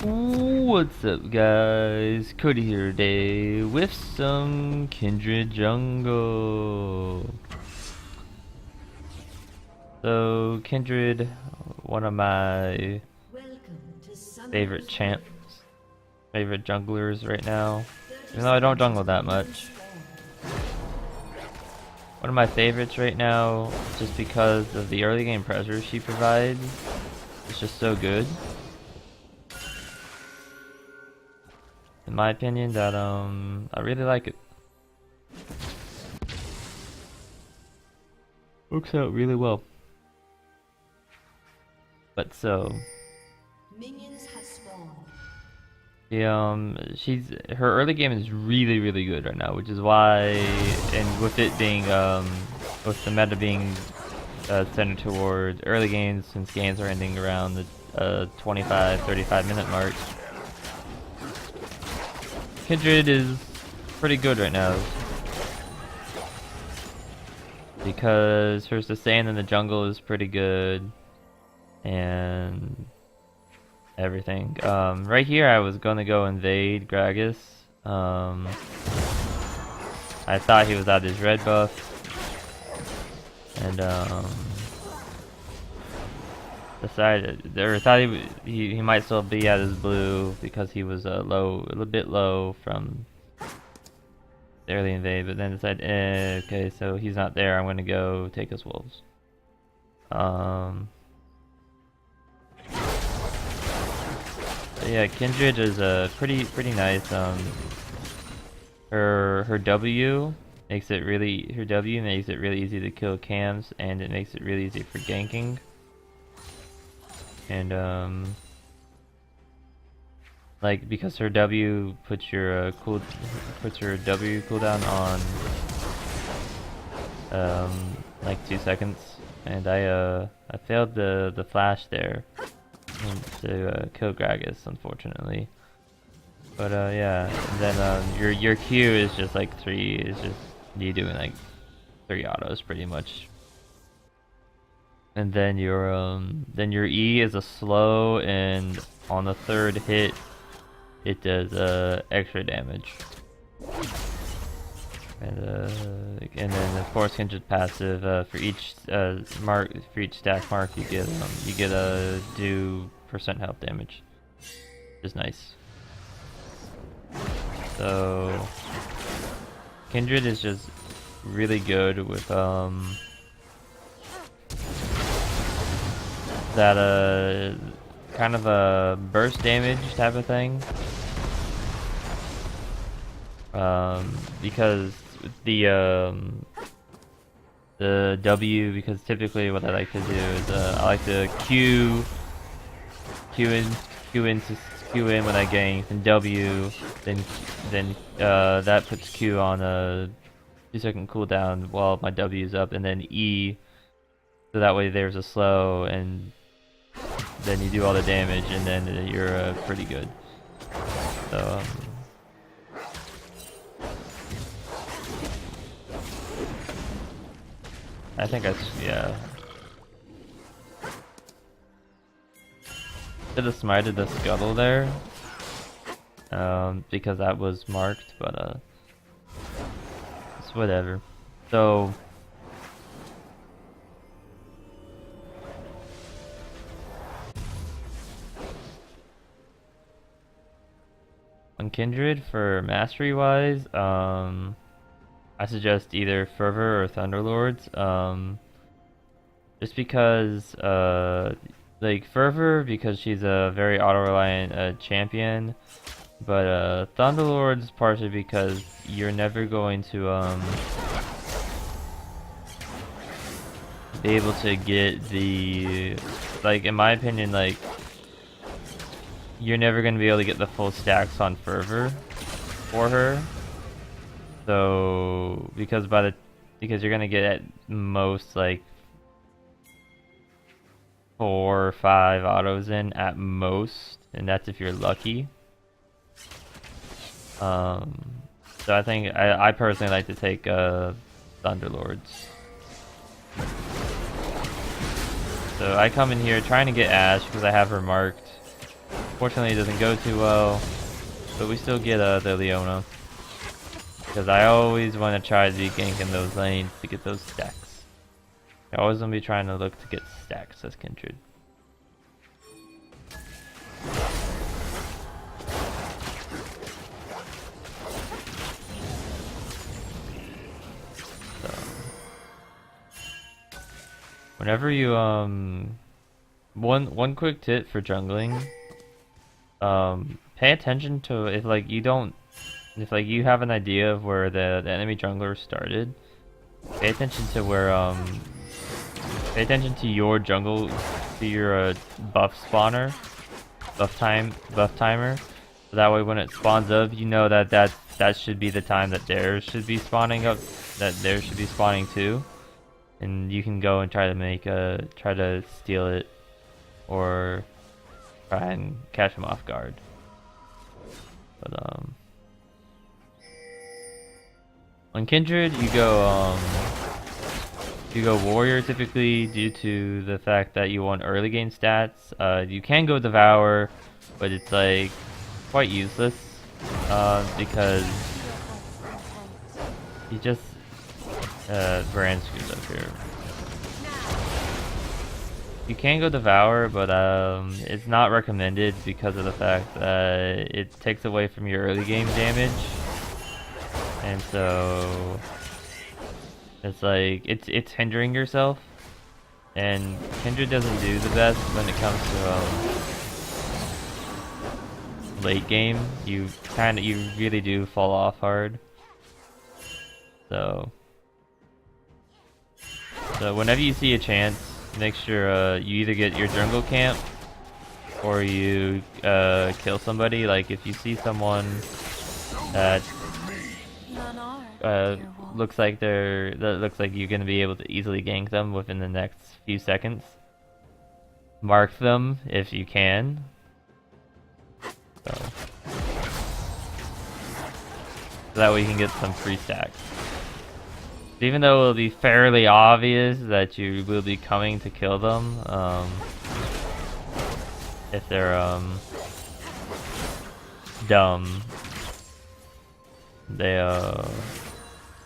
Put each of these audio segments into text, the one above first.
What's up, guys? Cody here today with some Kindred Jungle. So, Kindred, one of my favorite champs, favorite junglers right now. Even though I don't jungle that much. One of my favorites right now, just because of the early game pressure she provides. It's just so good. In my opinion, that I really like it. Works out really well. But so Minions have spawned. she's her early game is really good right now, which is why, and with it being with the meta being centered towards early games, since games are ending around the 25-35 minute mark. Kindred is pretty good right now because her sustain in the jungle is pretty good and everything. Right here I was gonna go invade Gragas. I thought he was out his red buff, and decided, or thought he might still be at his blue because he was a little bit low from the early invade, but then decided, okay, so he's not there, I'm gonna go take his wolves. Yeah, Kindred is pretty nice. Her W makes it really easy to kill cams, and it makes it really easy for ganking. And like, because her W puts your puts her W cooldown on like 2 seconds, and I failed the flash there to kill Gragas, unfortunately. But yeah, and then your Q is just like is just you doing like 3 autos pretty much. And then your E is a slow, and on the 3rd hit it does extra damage. And then of course Kindred passive, for each stack mark you get a do percent health damage, which is nice. So Kindred is just really good with that kind of a burst damage type of thing. Because the W, because typically what I like to do is I like to Q in when I gank, and W, then that puts Q on a 2-second cooldown while my W is up, and then E, so that way there's a slow, and then you do all the damage, and then you're pretty good. So I think yeah. Should have smited the scuttle there, because that was marked, but it's whatever. So on Kindred, for mastery wise, I suggest either Fervor or Thunderlords, just because like Fervor, because she's a very auto-reliant champion, but Thunderlords partially because you're never going to be able to get the, like, in my opinion, like, you're never going to be able to get the full stacks on Fervor for her. So because you're gonna get at most like 4 or 5 autos in at most, and that's if you're lucky. So I think I personally like to take Thunderlords. So I come in here trying to get Ashe because I have her marked, Fortunately, it doesn't go too well, but we still get the Leona. Because I always want to try to be ganking those lanes to get those stacks. I always want to be trying to look to get stacks as Kindred. So, whenever you one quick tip for jungling, pay attention to if you have an idea of where the enemy jungler started, pay attention to where pay attention to your jungle, to your buff spawner, buff timer. So that way when it spawns up, you know that should be the time that theirs should be spawning up, that theirs should be spawning too. And you can go and try to steal it or try and catch them off guard. But on Kindred, you go warrior typically due to the fact that you want early game stats. You can go devour, but it's like quite useless because you just Brand screws up here. You can go devour, but it's not recommended because of the fact that it takes away from your early game damage. And so it's like it's hindering yourself, and Kindred doesn't do the best when it comes to late game. You really do fall off hard. So whenever you see a chance, make sure you either get your jungle camp or you kill somebody. Like if you see someone that looks like you're gonna be able to easily gank them within the next few seconds, mark them if you can. So that way you can get some free stacks. Even though it'll be fairly obvious that you will be coming to kill them, if they're dumb, they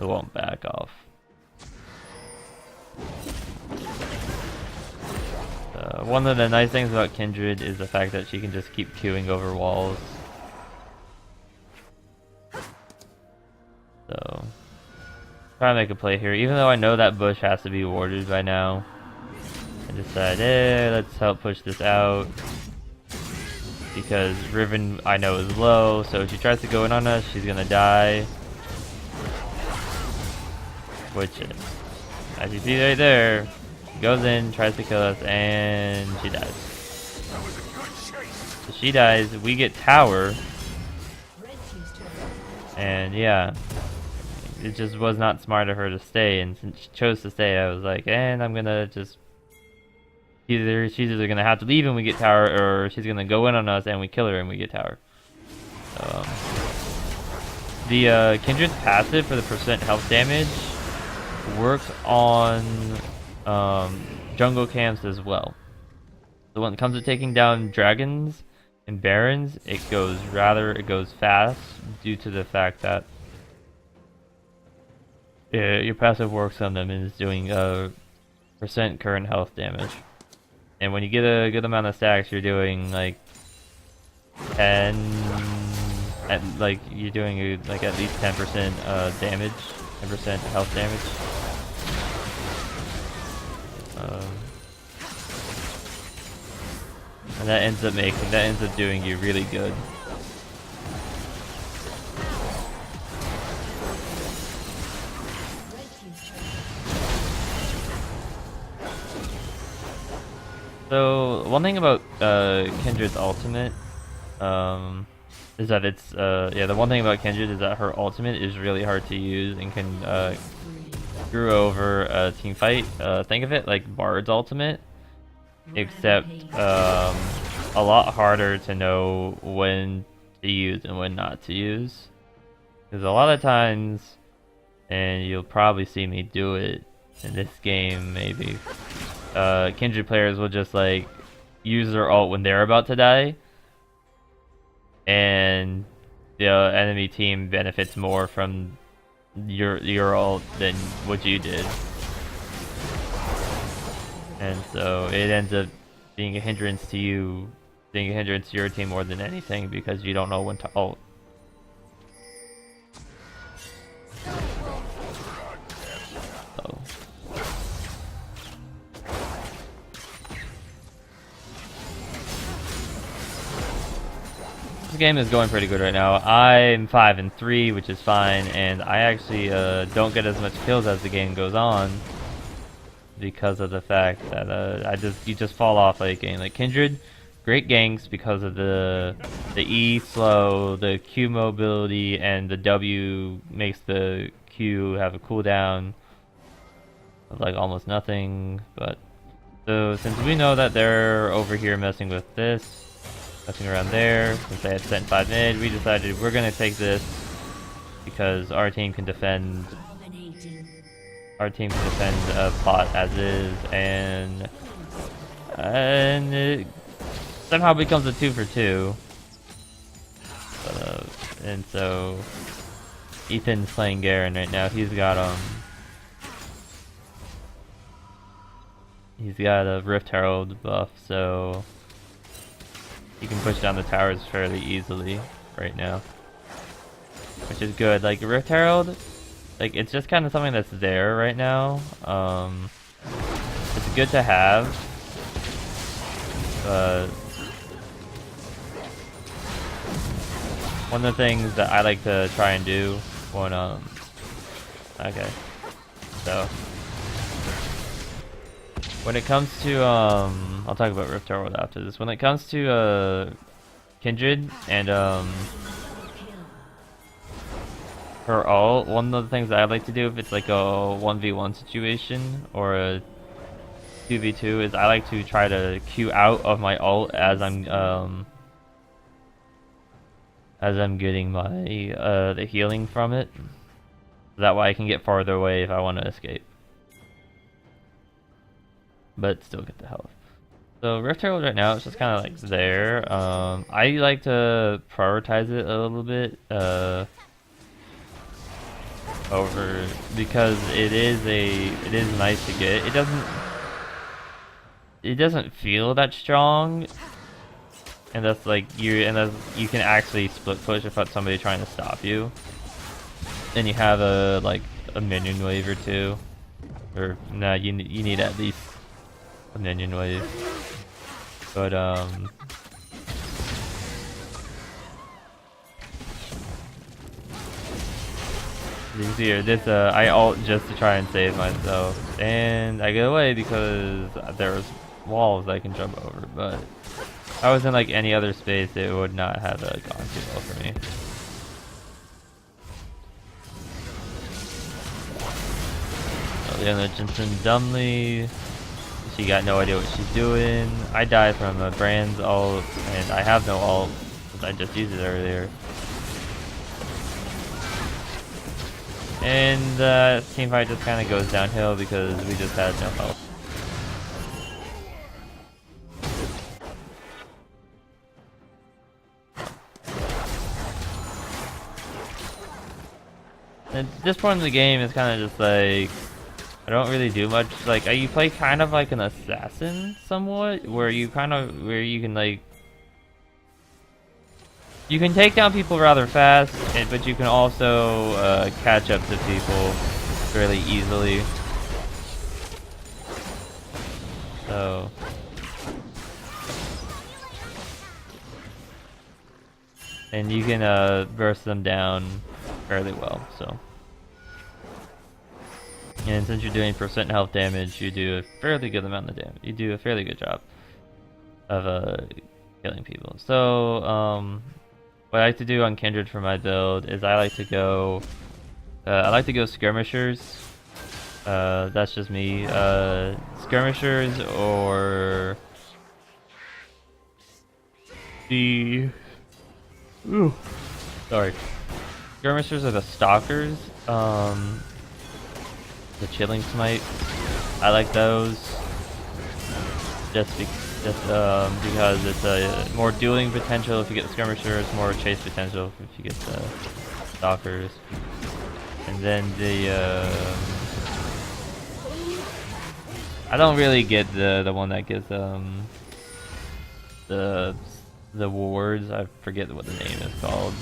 won't back off. One of the nice things about Kindred is the fact that she can just keep queuing over walls. So try to make a play here, even though I know that bush has to be warded by now. I decided, let's help push this out. Because Riven, I know, is low, so if she tries to go in on us, she's gonna die. Which, as you see right there, she goes in, tries to kill us, and she dies. So she dies, we get tower. And yeah, it just was not smart of her to stay, and since she chose to stay, I was like, and I'm gonna just she's either gonna have to leave and we get tower, or she's gonna go in on us and we kill her and we get tower. The Kindred's passive for the percent health damage works on jungle camps as well. So when it comes to taking down dragons and barons, it goes fast due to the fact that your passive works on them and is doing percent current health damage. And when you get a good amount of stacks, you're doing like 10, you're doing like at least 10% damage, 10% health damage. And that ends up doing you really good. So one thing about Kindred's ultimate is that it's the one thing about Kindred is that her ultimate is really hard to use and can screw over a team fight. Think of it like Bard's ultimate, except a lot harder to know when to use and when not to use. Because a lot of times, and you'll probably see me do it in this game maybe, Kindred players will just like use their ult when they're about to die, and the enemy team benefits more from your ult than what you did. And so it ends up being a hindrance to you, being a hindrance to your team more than anything because you don't know when to ult. So. This game is going pretty good right now. I'm 5-3, which is fine, and I actually don't get as much kills as the game goes on because of the fact that you just fall off late game. Like Kindred, great ganks because of the E slow, the Q mobility, and the W makes the Q have a cooldown of like almost nothing. But so since we know that they're over here messing with this, messing around there, since they had sent 5 mid, we decided we're gonna take this because our team can defend. Our team can defend a plot as is, and it somehow becomes a 2 for 2. And so Ethan's playing Garen right now. He's got a Rift Herald buff, so he can push down the towers fairly easily right now, which is good. Like Rift Herald, like it's just kind of something that's there right now. It's good to have. One of the things that I like to try and do when okay, so when it comes to I'll talk about Rift Herald after this. When it comes to Kindred and her ult, one of the things that I like to do if it's like a 1v1 situation or a 2v2 is I like to try to Q out of my ult as I'm getting my the healing from it. That way I can get farther away if I want to escape, but still get the health. So Rift Herald right now it's just kind of like there. I like to prioritize it a little bit over because it is nice to get. It doesn't feel that strong, and that's like you can actually split push if it's somebody trying to stop you. And you have a minion wave or two, or nah, you need at least a minion wave. But you can see here, this I ult just to try and save myself, and I get away because there's walls I can jump over. But if I was in like any other space, it would not have gone too well for me. Leona Jensen dumbly, she got no idea what she's doing. I die from a Brand's ult, and I have no ult because I just used it earlier. And team fight just kind of goes downhill because we just had no health. At this point in the game, it's kind of just like I don't really do much. Like you play kind of like an assassin, somewhat, where you can like you can take down people rather fast, but you can also catch up to people fairly easily. So and you can burst them down fairly well. So. And since you're doing percent health damage, you do a fairly good amount of damage. You do a fairly good job of killing people. So what I like to do on Kindred for my build is I like to go skirmishers. That's just me. Skirmishers or the skirmishers are the stalkers. The chilling smite, I like those just Just because it's a more dueling potential if you get skirmishers, more chase potential if you get stalkers. And then I don't really get the one that gives the wards. I forget what the name is called.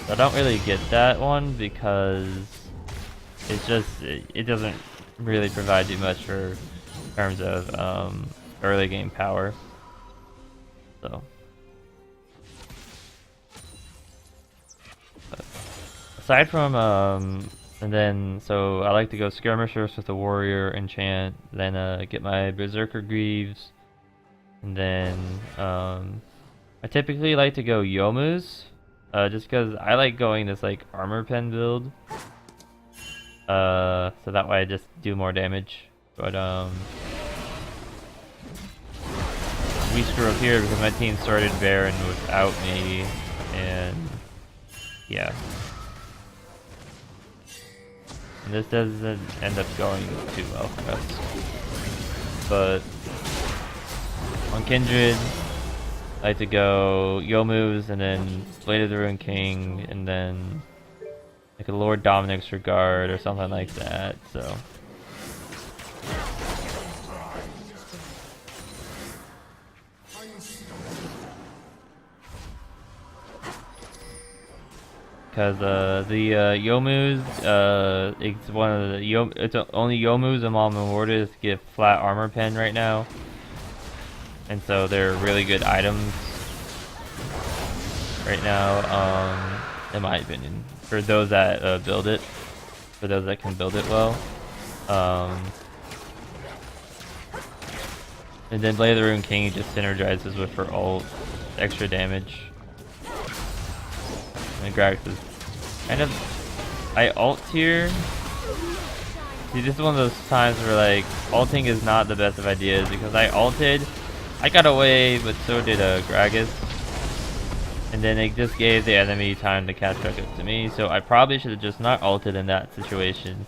I don't really get that one because it's just it doesn't really provide you much for terms of early game power. So but aside from and then so I like to go skirmishers with the warrior enchant, then get my berserker greaves, and then I typically like to go yomus. Just because I like going this like armor pen build, so that way I just do more damage. But we screw up here because my team started Baron without me, and yeah, and this doesn't end up going too well for us. But on Kindred, I like to go Yomu's and then Blade of the Ruined King and then like a Lord Dominic's Regard or something like that, so. Because the Yomu's, it's one of the it's only Yomu's and Mom and Mortis get flat armor pen right now. And so they're really good items right now, in my opinion, for those that build it, for those that can build it well. And then Blade of the Ruined King just synergizes with her ult, extra damage. And Grax is kind of, I ult here. See, this is one of those times where like ulting is not the best of ideas because I ulted. I got away, but so did Gragas. And then it just gave the enemy time to catch back up to me, so I probably should have just not ulted in that situation.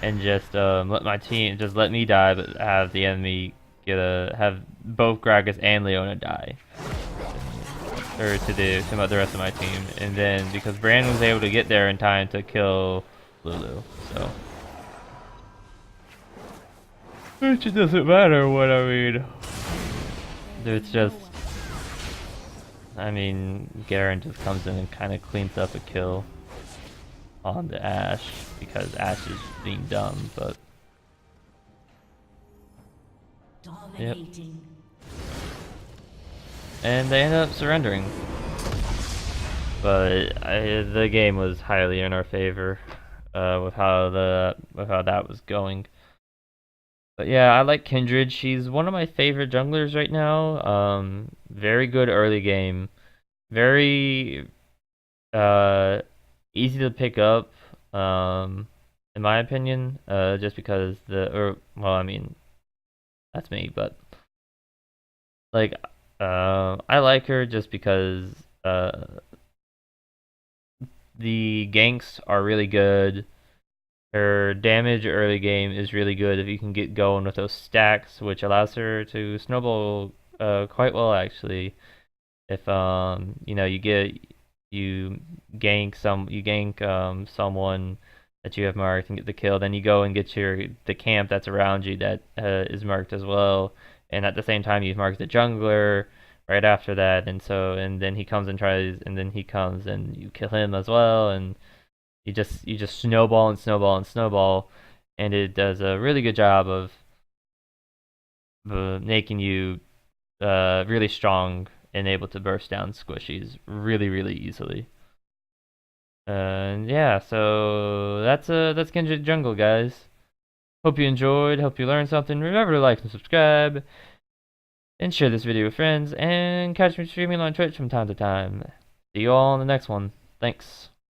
And just let my team, just let me die, but have the enemy have both Gragas and Leona die. Or to the rest of my team. And then, because Brand was able to get there in time to kill Lulu, so. It just doesn't matter what I mean. It's just, I mean, Garen just comes in and kind of cleans up a kill on the Ashe because Ashe is being dumb, but dominating. Yep. And they end up surrendering, but the game was highly in our favor with how that was going. But yeah, I like Kindred. She's one of my favorite junglers right now. Very good early game. Very easy to pick up, in my opinion. Just because well, I mean, that's me, but like, I like her just because the ganks are really good. Her damage early game is really good if you can get going with those stacks, which allows her to snowball quite well actually. If you know, you gank someone that you have marked and get the kill, then you go and get the camp that's around you that is marked as well, and at the same time you've marked the jungler right after that, and then he comes and tries, and then he comes and you kill him as well, and you just snowball and snowball and snowball, and it does a really good job of making you really strong and able to burst down squishies really easily. And yeah, so that's Kindred Jungle, guys. Hope you enjoyed. Hope you learned something. Remember to like and subscribe, and share this video with friends. And catch me streaming on Twitch from time to time. See you all in the next one. Thanks.